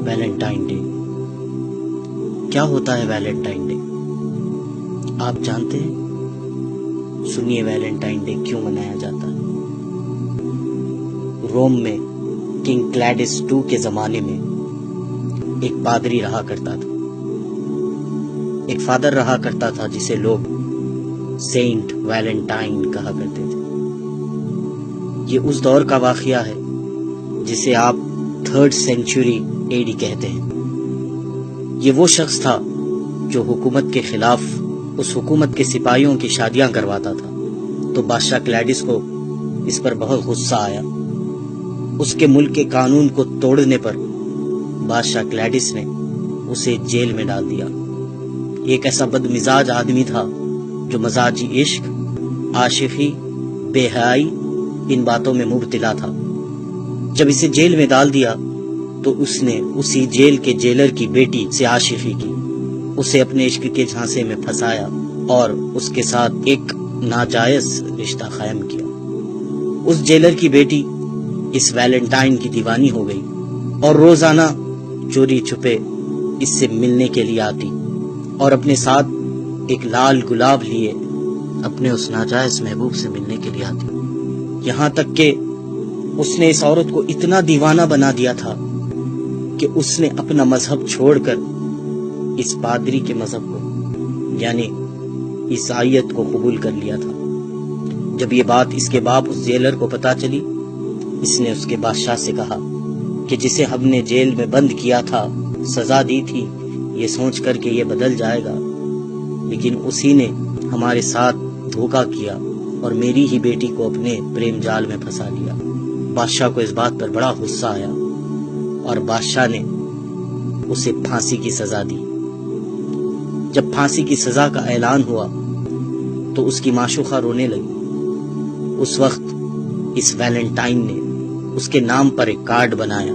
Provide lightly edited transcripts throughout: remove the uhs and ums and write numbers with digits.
Valentine day کیا ہوتا ہے؟ ویلنٹائن ڈے آپ جانتے ہیں؟ سنیے ویلنٹائن ڈے کیوں منایا جاتا ہے۔ روم میں کنگ کلیڈس II کے زمانے میں ایک پادری رہا کرتا تھا، ایک فادر رہا کرتا تھا جسے لوگ سینٹ ویلنٹائن کہا کرتے تھے۔ یہ اس دور کا واقعہ ہے جسے آپ 3rd سینچری AD کہتے ہیں۔ یہ وہ شخص تھا جو حکومت کے خلاف اس حکومت کے سپاہیوں کی شادیاں کرواتا تھا، تو بادشاہ کلیڈس کو اس پر بہت غصہ آیا۔ اس کے ملک کے قانون کو توڑنے پر بادشاہ کلیڈس نے اسے جیل میں ڈال دیا۔ ایک ایسا بد مزاج آدمی تھا جو مزاجی عشق، عاشقی، بے حیائی ان باتوں میں مبتلا تھا۔ جب اسے جیل میں ڈال دیا تو اس نے اسی جیل کے جیلر کی بیٹی سے عاشقی کی، اسے اپنے عشق کے جھانسے میں پھنسایا اور اس کے ساتھ ایک ناجائز رشتہ قائم کیا۔ اس جیلر کی بیٹی اس ویلنٹائن کی دیوانی ہو گئی اور روزانہ چوری چھپے اس سے ملنے کے لیے آتی اور اپنے ساتھ ایک لال گلاب لیے اپنے اس ناجائز محبوب سے ملنے کے لیے آتی، یہاں تک کہ اس نے اس عورت کو اتنا دیوانہ بنا دیا تھا کہ اس نے اپنا مذہب چھوڑ کر اس پادری کے مذہب کو یعنی عیسائیت کو قبول کر لیا تھا۔ جب یہ بات اس کے باپ اس جیلر کو پتا چلی، اس نے اس کے بادشاہ سے کہا کہ جسے ہم نے جیل میں بند کیا تھا، سزا دی تھی، یہ سوچ کر کہ یہ بدل جائے گا، لیکن اسی نے ہمارے ساتھ دھوکہ کیا اور میری ہی بیٹی کو اپنے پریم جال میں پھنسا لیا۔ بادشاہ کو اس بات پر بڑا غصہ آیا اور بادشاہ نے اسے پھانسی کی سزا دی۔ جب پھانسی کی سزا کا اعلان ہوا تو اس کی معشوقہ رونے لگی۔ اس وقت اس ویلنٹائن نے اس کے نام پر ایک کارڈ بنایا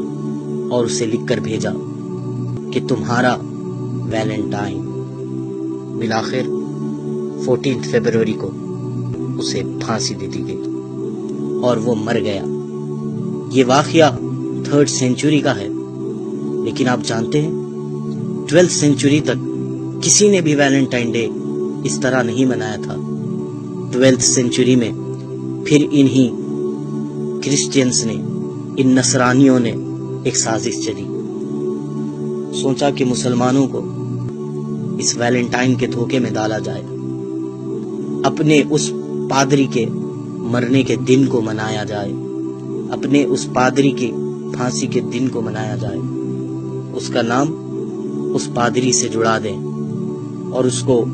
اور اسے لکھ کر بھیجا کہ تمہارا ویلنٹائن۔ بالآخر 14 فروری کو اسے پھانسی دے دی گئی اور وہ مر گیا۔ یہ واقعہ 3rd سینچری کا ہے، لیکن آپ جانتے ہیں 12th سینچری تک کسی نے بھی ویلنٹائن ڈے اس طرح نہیں منایا تھا۔ 12th سینچری میں پھر انہی کرسچینز نے، ان نصرانیوں نے ایک سازش چلی، سوچا کہ مسلمانوں کو اس ویلنٹائن کے دھوکے میں ڈالا جائے، اپنے اس پادری کے مرنے کے دن کو منایا جائے، اپنے اس پادری کی پھانسی کے دن کو منایا جائے، اس کا نام اس پادری سے جڑا دیں اور اس کو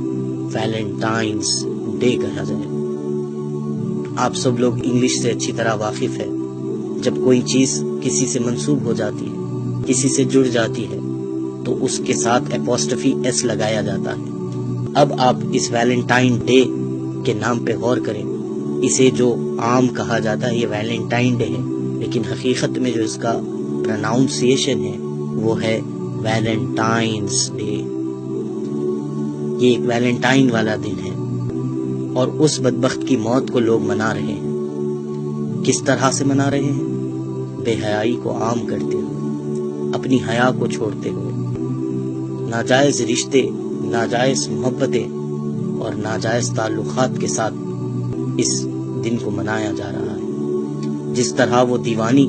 ویلنٹائنز ڈے کہا جائے۔ آپ سب لوگ انگلش سے اچھی طرح واقف ہے، جب کوئی چیز کسی سے منسوب ہو جاتی ہے، کسی سے جڑ جاتی ہے، تو اس کے ساتھ اپوسٹفی ایس لگایا جاتا ہے۔ اب آپ اس ویلنٹائن ڈے کے نام پہ غور کریں۔ اسے جو عام کہا جاتا ہے یہ ویلنٹائن ڈے ہے، لیکن حقیقت میں جو اس کا پروناؤنسیشن ہے وہ ہے ویلنٹائنز ڈے۔ یہ ایک ویلنٹائن والا دن ہے اور اس بدبخت کی موت کو لوگ منا رہے ہیں۔ کس طرح سے منا رہے ہیں؟ بے حیائی کو عام کرتے ہوئے، اپنی حیا کو چھوڑتے ہوئے، ناجائز رشتے، ناجائز محبتیں اور ناجائز تعلقات کے ساتھ اس دن کو منایا جا رہا ہے۔ جس طرح وہ دیوانی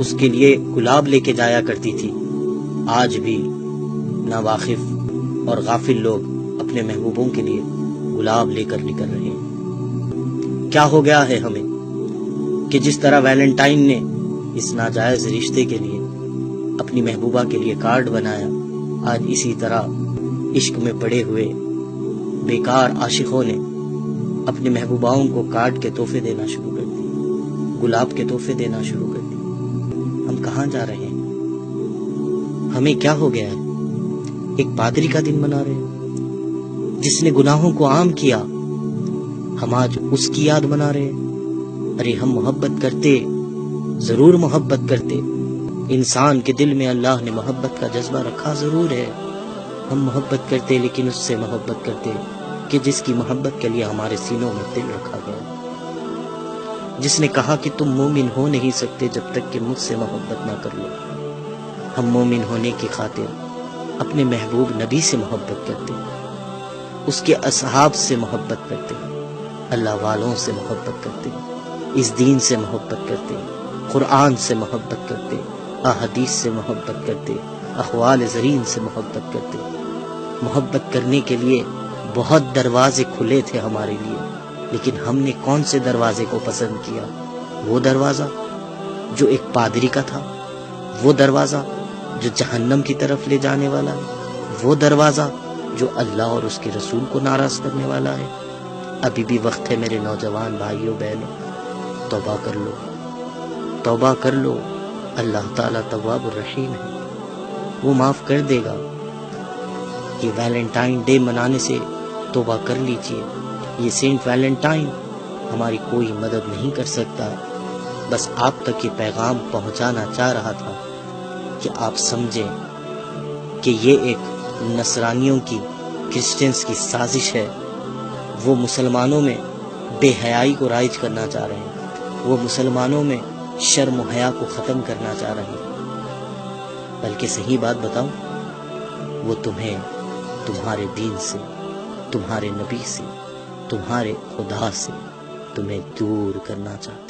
اس کے لیے گلاب لے کے جایا کرتی تھی، آج بھی ناواقف اور غافل لوگ اپنے محبوبوں کے لیے گلاب لے کر نکل رہے ہیں۔ کیا ہو گیا ہے ہمیں کہ جس طرح ویلنٹائن نے اس ناجائز رشتے کے لیے اپنی محبوبہ کے لیے کارڈ بنایا، آج اسی طرح عشق میں پڑے ہوئے بیکار عاشقوں نے اپنے محبوباؤں کو کارڈ کے تحفے دینا شروع کر دیے، گلاب کے تحفے دینا شروع کر دیے۔ ہم کہاں جا رہے ہیں؟ ہمیں کیا ہو گیا ہے؟ ایک پادری کا دن منا رہے ہیں جس نے گناہوں کو عام کیا، ہم آج اس کی یاد منا رہے ہیں۔ ارے ہم محبت کرتے، ضرور محبت کرتے، انسان کے دل میں اللہ نے محبت کا جذبہ رکھا ضرور ہے، ہم محبت کرتے لیکن اس سے محبت کرتے کہ جس کی محبت کے لیے ہمارے سینوں میں دل رکھا گیا، جس نے کہا کہ تم مومن ہو نہیں سکتے جب تک کہ مجھ سے محبت نہ کر لو۔ ہم مومن ہونے کی خاطر اپنے محبوب نبی سے محبت کرتے، اس کے اصحاب سے محبت کرتے، اللہ والوں سے محبت کرتے، اس دین سے محبت کرتے، قرآن سے محبت کرتے، احادیث سے محبت کرتے، احوال زرین سے محبت کرتے۔ محبت کرنے کے لیے بہت دروازے کھلے تھے ہمارے لیے، لیکن ہم نے کون سے دروازے کو پسند کیا؟ وہ دروازہ جو ایک پادری کا تھا، وہ دروازہ جو جہنم کی طرف لے جانے والا ہے، وہ دروازہ جو اللہ اور اس کے رسول کو ناراض کرنے والا ہے۔ ابھی بھی وقت ہے میرے نوجوان بھائیوں بہنوں، توبہ کر لو، توبہ کر لو۔ اللہ تعالیٰ تواب الرحیم ہے، وہ معاف کر دے گا۔ یہ ویلنٹائن ڈے منانے سے توبہ کر لیجئے۔ یہ سینٹ ویلنٹائن ہماری کوئی مدد نہیں کر سکتا، بس آپ تک یہ پیغام پہنچانا چاہ رہا تھا کہ آپ سمجھیں کہ یہ ایک نصرانیوں کی، کرسچنز کی سازش ہے۔ وہ مسلمانوں میں بے حیائی کو رائج کرنا چاہ رہے ہیں، وہ مسلمانوں میں شرم و حیا کو ختم کرنا چاہ رہے ہیں۔ بلکہ صحیح بات بتاؤں، وہ تمہیں تمہارے دین سے، تمہارے نبی سے، تمہارے خدا سے تمہیں دور کرنا چاہتے ہیں۔